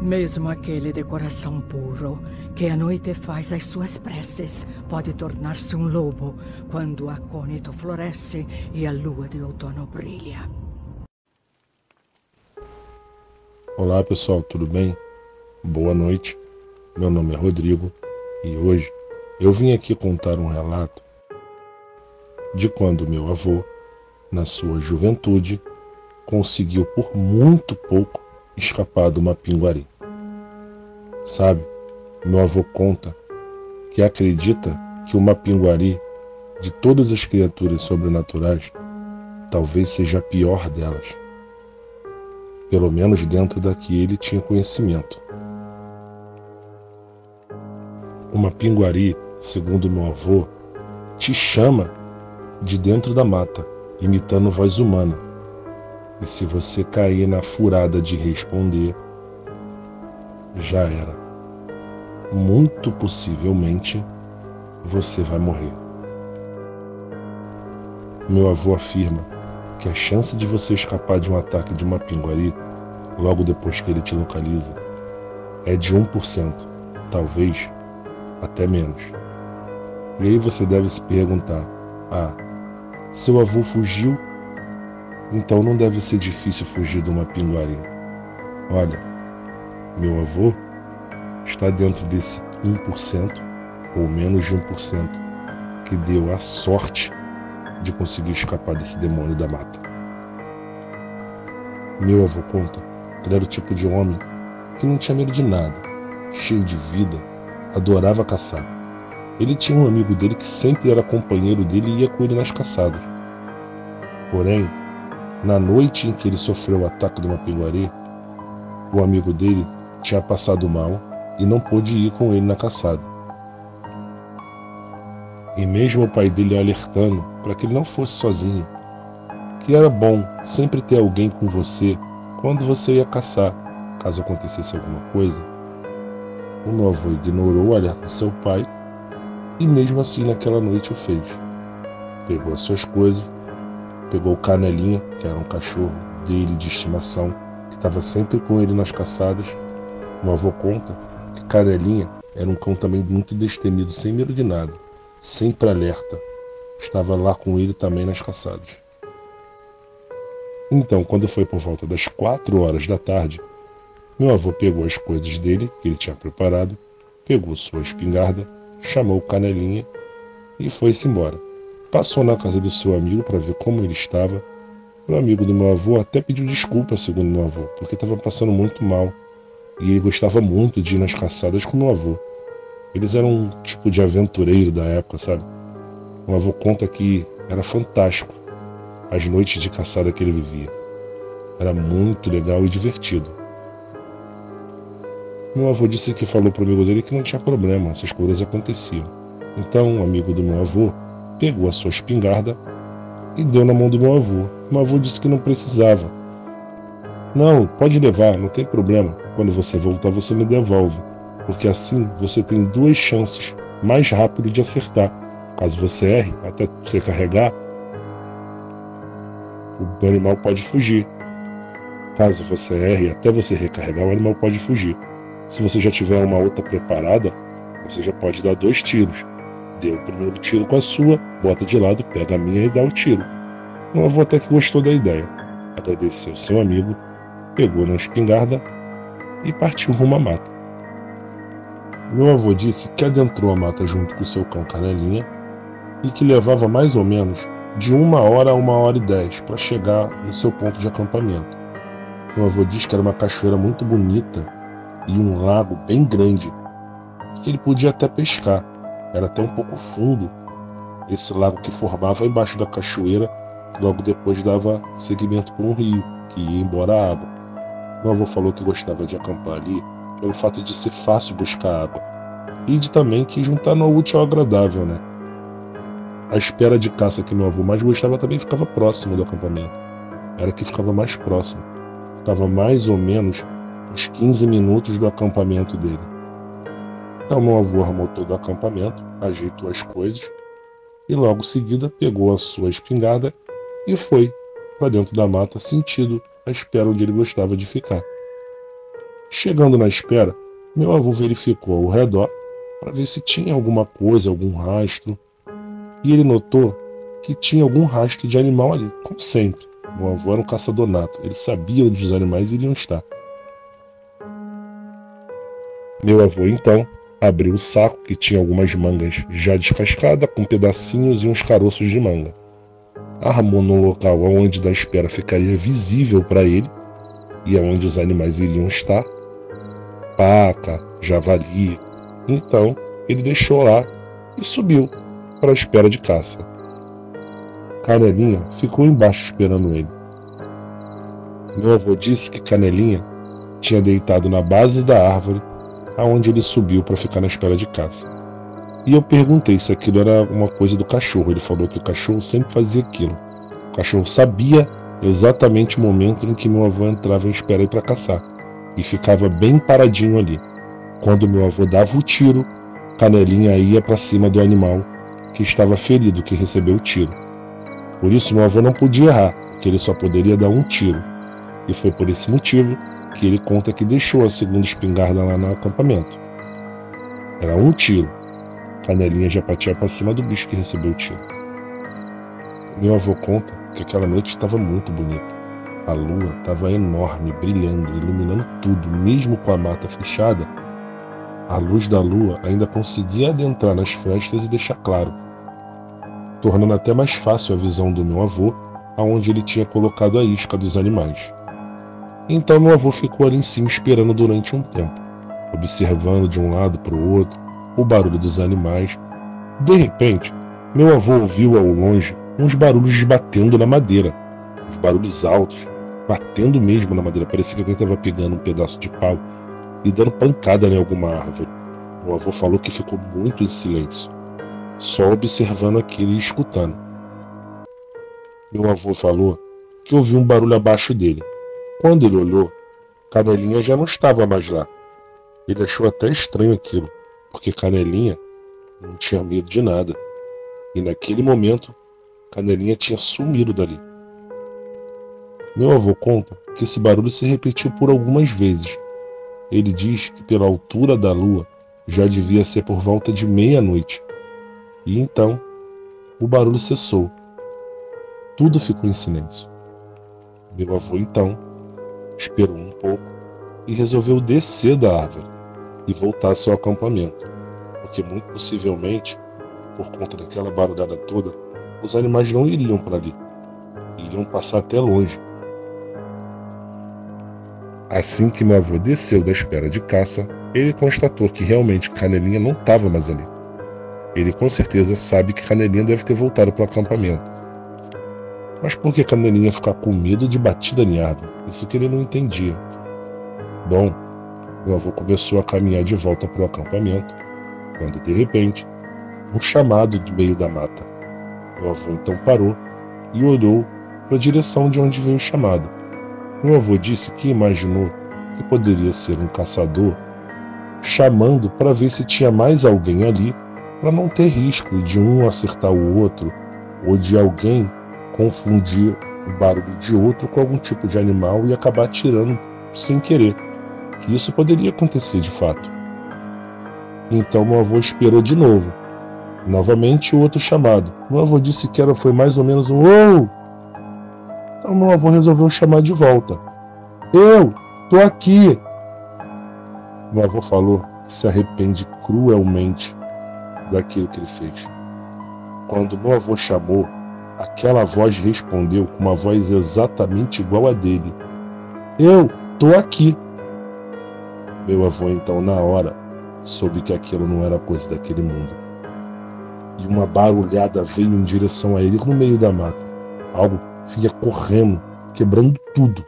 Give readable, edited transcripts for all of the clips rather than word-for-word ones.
Mesmo aquele de coração puro, que à noite faz as suas preces, pode tornar-se um lobo quando o acônito floresce e a lua de outono brilha. Olá pessoal, tudo bem? Boa noite, meu nome é Rodrigo e hoje eu vim aqui contar um relato de quando meu avô, na sua juventude, conseguiu por muito pouco escapar de uma pinguari. Sabe, meu avô conta que acredita que uma pinguari, de todas as criaturas sobrenaturais, talvez seja a pior delas. Pelo menos dentro da que ele tinha conhecimento. Uma pinguari, segundo meu avô, te chama de dentro da mata, imitando voz humana. E se você cair na furada de responder, já era. Muito possivelmente, você vai morrer. Meu avô afirma que a chance de você escapar de um ataque de uma pinguari, logo depois que ele te localiza, é de 1%, talvez até menos. E aí você deve se perguntar, seu avô fugiu? Então não deve ser difícil fugir de uma pinguari. Olha, meu avô está dentro desse 1%, ou menos de 1%, que deu a sorte de conseguir escapar desse demônio da mata. Meu avô conta que ele era o tipo de homem que não tinha medo de nada, cheio de vida, adorava caçar. Ele tinha um amigo dele que sempre era companheiro dele e ia com ele nas caçadas. Porém, na noite em que ele sofreu o ataque de uma pinguari, o amigo dele tinha passado mal e não pôde ir com ele na caçada. E mesmo o pai dele alertando para que ele não fosse sozinho, que era bom sempre ter alguém com você quando você ia caçar, caso acontecesse alguma coisa, o meu avô ignorou o alerta do seu pai e mesmo assim naquela noite o fez. Pegou as suas coisas, pegou o Canelinha, que era um cachorro dele de estimação, que estava sempre com ele nas caçadas. Meu avô conta que Canelinha era um cão também muito destemido, sem medo de nada, sempre alerta. Estava lá com ele também nas caçadas. Então, quando foi por volta das 4 horas da tarde, meu avô pegou as coisas dele, que ele tinha preparado, pegou sua espingarda, chamou o Canelinha e foi-se embora. Passou na casa do seu amigo para ver como ele estava. O amigo do meu avô até pediu desculpa, segundo meu avô, porque estava passando muito mal. E ele gostava muito de ir nas caçadas com meu avô. Eles eram um tipo de aventureiro da época, sabe? Meu avô conta que era fantástico as noites de caçada que ele vivia. Era muito legal e divertido. Meu avô disse que falou para o amigo dele que não tinha problema, essas coisas aconteciam. Então o amigo do meu avô pegou a sua espingarda e deu na mão do meu avô. Meu avô disse que não precisava. Não, pode levar, não tem problema. Quando você voltar, você me devolve. Porque assim você tem 2 chances mais rápido de acertar. Caso você erre, até você carregar, o animal pode fugir. Caso você erre, até você recarregar, o animal pode fugir. Se você já tiver uma outra preparada, você já pode dar 2 tiros. Dê o primeiro tiro com a sua, bota de lado, pega a minha e dá o tiro. Meu avô até que gostou da ideia. Agradeceu seu amigo, pegou na espingarda e partiu rumo à mata. Meu avô disse que adentrou a mata junto com seu cão Canelinha e que levava mais ou menos de 1 hora a 1h10 para chegar no seu ponto de acampamento. Meu avô disse que era uma cachoeira muito bonita e um lago bem grande, e que ele podia até pescar. Era até um pouco fundo esse lago que formava embaixo da cachoeira, que logo depois dava seguimento por um rio, que ia embora a água. Meu avô falou que gostava de acampar ali pelo fato de ser fácil buscar água, e de também que juntar no útil ao agradável, né? A espera de caça que meu avô mais gostava também ficava próximo do acampamento. Era que ficava mais próximo. Ficava mais ou menos uns 15 minutos do acampamento dele. Então meu avô armou todo o acampamento, ajeitou as coisas e logo em seguida pegou a sua espingarda e foi para dentro da mata, sentido a espera onde ele gostava de ficar. Chegando na espera, meu avô verificou ao redor para ver se tinha alguma coisa, algum rastro, e ele notou que tinha algum rastro de animal ali, como sempre. Meu avô era um caçador nato, ele sabia onde os animais iriam estar. Meu avô, então, abriu o saco que tinha algumas mangas já descascadas, com pedacinhos e uns caroços de manga. Armou no local onde da espera ficaria visível para ele e aonde os animais iriam estar, paca, javali. Então, ele deixou lá e subiu para a espera de caça. Canelinha ficou embaixo esperando ele. Meu avô disse que Canelinha tinha deitado na base da árvore aonde ele subiu para ficar na espera de caça. E eu perguntei se aquilo era uma coisa do cachorro. Ele falou que o cachorro sempre fazia aquilo. O cachorro sabia exatamente o momento em que meu avô entrava em espera para caçar e ficava bem paradinho ali. Quando meu avô dava o tiro, Canelinha ia para cima do animal que estava ferido, que recebeu o tiro. Por isso meu avô não podia errar, porque ele só poderia dar um tiro. E foi por esse motivo que ele conta que deixou a segunda espingarda lá no acampamento. Era um tiro. Canelinha já partia para cima do bicho que recebeu o tiro. Meu avô conta que aquela noite estava muito bonita. A lua estava enorme, brilhando, iluminando tudo, mesmo com a mata fechada. A luz da lua ainda conseguia adentrar nas frestas e deixar claro, tornando até mais fácil a visão do meu avô, aonde ele tinha colocado a isca dos animais. Então meu avô ficou ali em cima esperando durante um tempo, observando de um lado para o outro o barulho dos animais. De repente, meu avô ouviu ao longe uns barulhos batendo na madeira, uns barulhos altos, batendo mesmo na madeira. Parecia que alguém estava pegando um pedaço de pau e dando pancada em alguma árvore. Meu avô falou que ficou muito em silêncio, só observando aquilo e escutando. Meu avô falou que ouviu um barulho abaixo dele. Quando ele olhou, Canelinha já não estava mais lá. Ele achou até estranho aquilo, porque Canelinha não tinha medo de nada. E naquele momento, Canelinha tinha sumido dali. Meu avô conta que esse barulho se repetiu por algumas vezes. Ele diz que pela altura da lua já devia ser por volta de meia-noite. E então, o barulho cessou. Tudo ficou em silêncio. Meu avô então esperou um pouco e resolveu descer da árvore e voltar ao seu acampamento, porque muito possivelmente, por conta daquela barulhada toda, os animais não iriam para ali, iriam passar até longe. Assim que meu avô desceu da espera de caça, ele constatou que realmente Canelinha não estava mais ali. Ele com certeza sabe que Canelinha deve ter voltado para o acampamento. Mas por que Canelinha ficar com medo de batida em árvore? Isso que ele não entendia. Bom, meu avô começou a caminhar de volta para o acampamento, quando de repente, um chamado do meio da mata. Meu avô então parou e olhou para a direção de onde veio o chamado. Meu avô disse que imaginou que poderia ser um caçador chamando para ver se tinha mais alguém ali, para não ter risco de um acertar o outro ou de alguém confundir o barulho de outro com algum tipo de animal e acabar atirando sem querer, que isso poderia acontecer de fato. Então meu avô esperou de novo. Novamente o outro chamado. Meu avô disse que foi mais ou menos um "ou". Então meu avô resolveu chamar de volta. "Eu, tô aqui". Meu avô falou que se arrepende cruelmente daquilo que ele fez. Quando meu avô chamou, aquela voz respondeu com uma voz exatamente igual a dele. "Eu, tô aqui". Meu avô então na hora soube que aquilo não era coisa daquele mundo. E uma barulhada veio em direção a ele no meio da mata. Algo vinha correndo, quebrando tudo.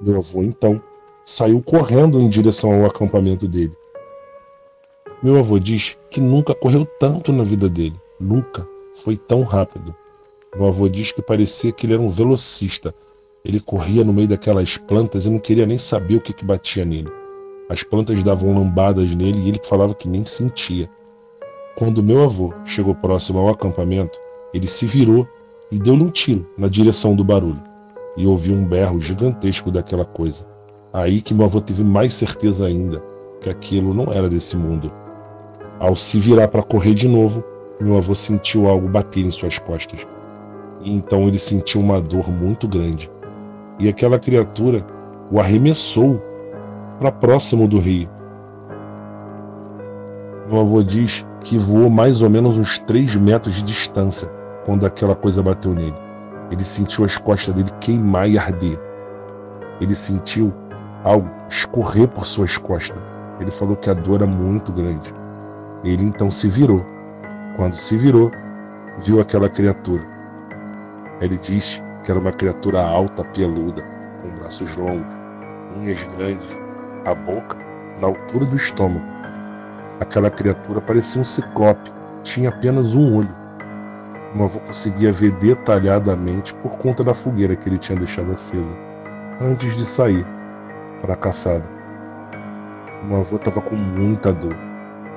Meu avô então saiu correndo em direção ao acampamento dele. Meu avô diz que nunca correu tanto na vida dele. Nunca foi tão rápido. Meu avô diz que parecia que ele era um velocista. Ele corria no meio daquelas plantas e não queria nem saber o que batia nele. As plantas davam lambadas nele e ele falava que nem sentia. Quando meu avô chegou próximo ao acampamento, ele se virou e deu-lhe um tiro na direção do barulho. E ouviu um berro gigantesco daquela coisa. Aí que meu avô teve mais certeza ainda que aquilo não era desse mundo. Ao se virar para correr de novo, meu avô sentiu algo bater em suas costas. E então ele sentiu uma dor muito grande. E aquela criatura o arremessou para próximo do rio. Meu avô diz que voou mais ou menos uns 3 metros de distância quando aquela coisa bateu nele. Ele sentiu as costas dele queimar e arder. Ele sentiu algo escorrer por suas costas. Ele falou que a dor era muito grande. Ele então se virou. Quando se virou, viu aquela criatura. Ele diz que era uma criatura alta, peluda, com braços longos, unhas grandes, a boca na altura do estômago. Aquela criatura parecia um ciclope, tinha apenas um olho. Meu avô conseguia ver detalhadamente por conta da fogueira que ele tinha deixado acesa antes de sair para a caçada. Meu avô estava com muita dor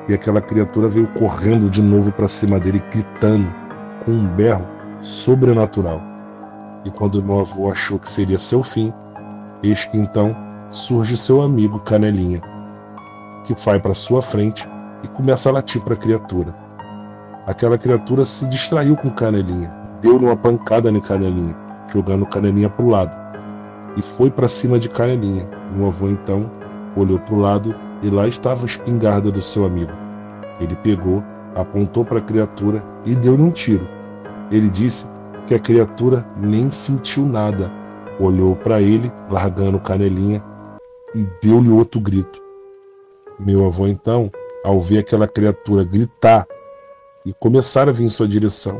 e aquela criatura veio correndo de novo para cima dele, gritando com um berro sobrenatural. E quando meu avô achou que seria seu fim, eis que então surge seu amigo Canelinha, que vai para sua frente e começa a latir para a criatura. Aquela criatura se distraiu com Canelinha, deu-lhe uma pancada em Canelinha, jogando Canelinha para o lado, e foi para cima de Canelinha. Meu avô então olhou para o lado e lá estava a espingarda do seu amigo. Ele pegou, apontou para a criatura e deu-lhe um tiro. Ele disse que a criatura nem sentiu nada, olhou para ele, largando Canelinha, e deu-lhe outro grito. Meu avô então, ao ver aquela criatura gritar e começar a vir em sua direção,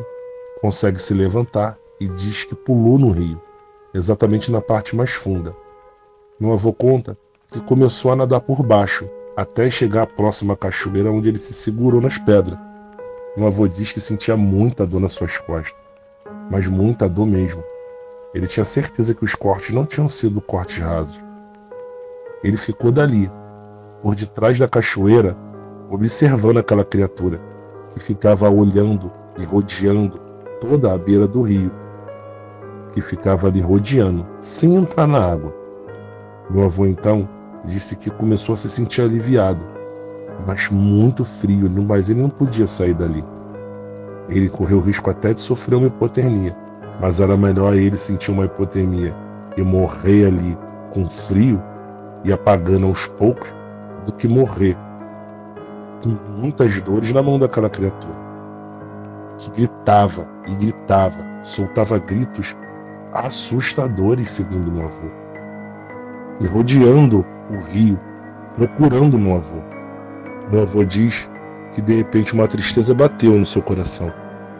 consegue se levantar e diz que pulou no rio, exatamente na parte mais funda. Meu avô conta que começou a nadar por baixo, até chegar à próxima cachoeira, onde ele se segurou nas pedras. Meu avô diz que sentia muita dor nas suas costas, mas muita dor mesmo. Ele tinha certeza que os cortes não tinham sido cortes rasos. Ele ficou dali, por detrás da cachoeira, observando aquela criatura, que ficava olhando e rodeando toda a beira do rio, que ficava ali rodeando, sem entrar na água. Meu avô então disse que começou a se sentir aliviado, mas muito frio, mas ele não podia sair dali. Ele correu o risco até de sofrer uma hipotermia, mas era melhor ele sentir uma hipotermia e morrer ali com frio e apagando aos poucos, do que morrer com muitas dores na mão daquela criatura, que gritava e gritava, soltava gritos assustadores, segundo meu avô, e rodeando o rio, procurando meu avô. Meu avô diz que de repente uma tristeza bateu no seu coração,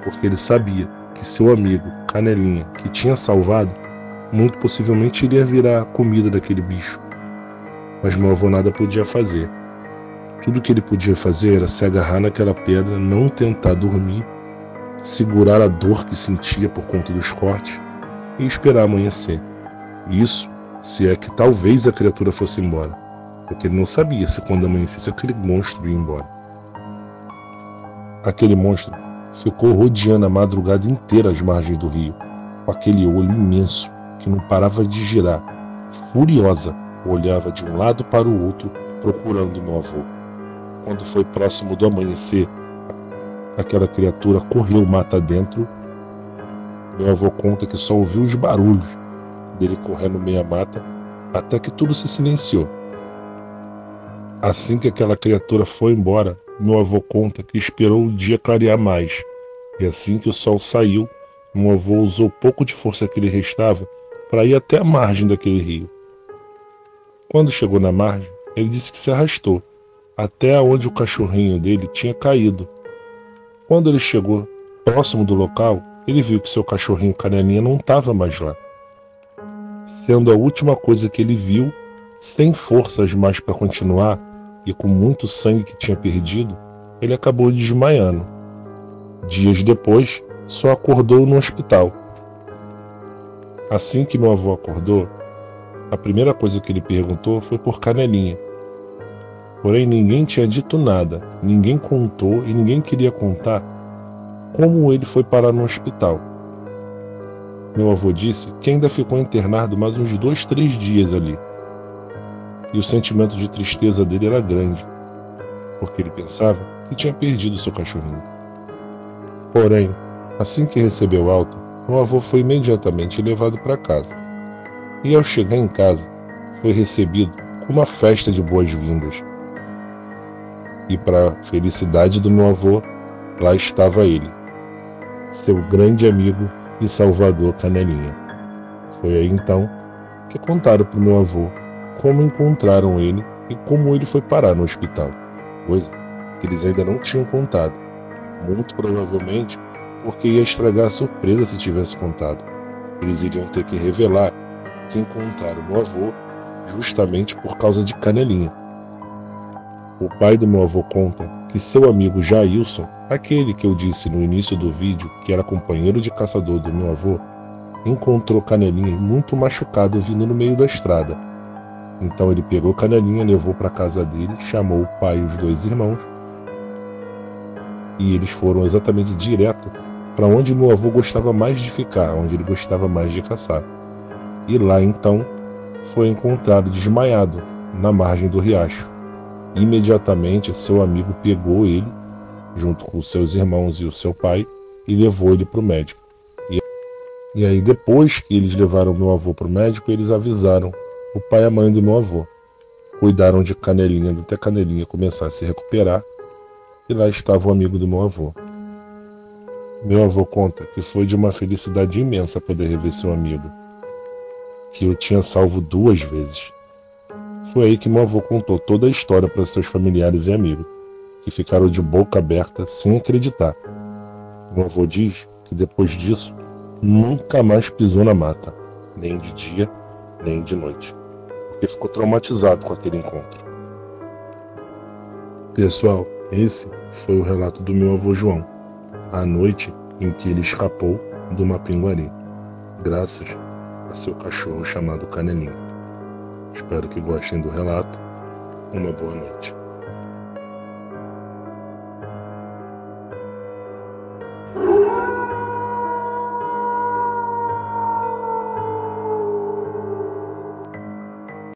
porque ele sabia que seu amigo, Canelinha, que tinha salvado, muito possivelmente iria virar a comida daquele bicho. Mas meu avô nada podia fazer. Tudo que ele podia fazer era se agarrar naquela pedra, não tentar dormir, segurar a dor que sentia por conta dos cortes e esperar amanhecer. Isso se é que talvez a criatura fosse embora, porque ele não sabia se quando amanhecesse aquele monstro ia embora. Aquele monstro ficou rodeando a madrugada inteira as margens do rio, com aquele olho imenso que não parava de girar. Furiosa, olhava de um lado para o outro, procurando meu avô. Quando foi próximo do amanhecer, aquela criatura correu mata dentro. Meu avô conta que só ouviu os barulhos dele correndo meia mata, até que tudo se silenciou. Assim que aquela criatura foi embora, meu avô conta que esperou o dia clarear mais, e assim que o sol saiu, meu avô usou pouco de força que lhe restava para ir até a margem daquele rio. Quando chegou na margem, ele disse que se arrastou até onde o cachorrinho dele tinha caído. Quando ele chegou próximo do local, ele viu que seu cachorrinho Canelinha não estava mais lá. Sendo a última coisa que ele viu, sem forças mais para continuar e com muito sangue que tinha perdido, ele acabou desmaiando. Dias depois, só acordou no hospital. Assim que meu avô acordou, a primeira coisa que ele perguntou foi por Canelinha. Porém, ninguém tinha dito nada, ninguém contou e ninguém queria contar como ele foi parar no hospital. Meu avô disse que ainda ficou internado mais uns 2, 3 dias ali. e o sentimento de tristeza dele era grande, porque ele pensava que tinha perdido seu cachorrinho. Porém, assim que recebeu alta, meu avô foi imediatamente levado para casa. E ao chegar em casa, foi recebido com uma festa de boas-vindas. E para a felicidade do meu avô, lá estava ele, seu grande amigo e salvador Canelinha. Foi aí então que contaram para o meu avô como encontraram ele e como ele foi parar no hospital, coisa que eles ainda não tinham contado, muito provavelmente porque ia estragar a surpresa se tivesse contado. Eles iriam ter que revelar que encontraram meu avô justamente por causa de Canelinha. O pai do meu avô conta que seu amigo Jailson, aquele que eu disse no início do vídeo que era companheiro de caçador do meu avô, encontrou Canelinha muito machucado vindo no meio da estrada. Então ele pegou Canelinha, levou para casa dele, chamou o pai e os dois irmãos e eles foram exatamente direto para onde meu avô gostava mais de ficar, onde ele gostava mais de caçar. E lá então foi encontrado desmaiado na margem do riacho. Imediatamente seu amigo pegou ele, junto com seus irmãos e o seu pai, e levou ele para o médico. E aí depois que eles levaram meu avô para o médico, eles avisaram o pai e a mãe do meu avô. Cuidaram de Canelinha até Canelinha começar a se recuperar, e lá estava o amigo do meu avô. Meu avô conta que foi de uma felicidade imensa poder rever seu amigo, que eu tinha salvo 2 vezes. Foi aí que meu avô contou toda a história para seus familiares e amigos, que ficaram de boca aberta sem acreditar. Meu avô diz que depois disso, nunca mais pisou na mata, nem de dia, nem de noite, porque ficou traumatizado com aquele encontro. Pessoal, esse foi o relato do meu avô João, a noite em que ele escapou do Mapinguari, graças a seu cachorro chamado Canelinha. Espero que gostem do relato. Uma boa noite.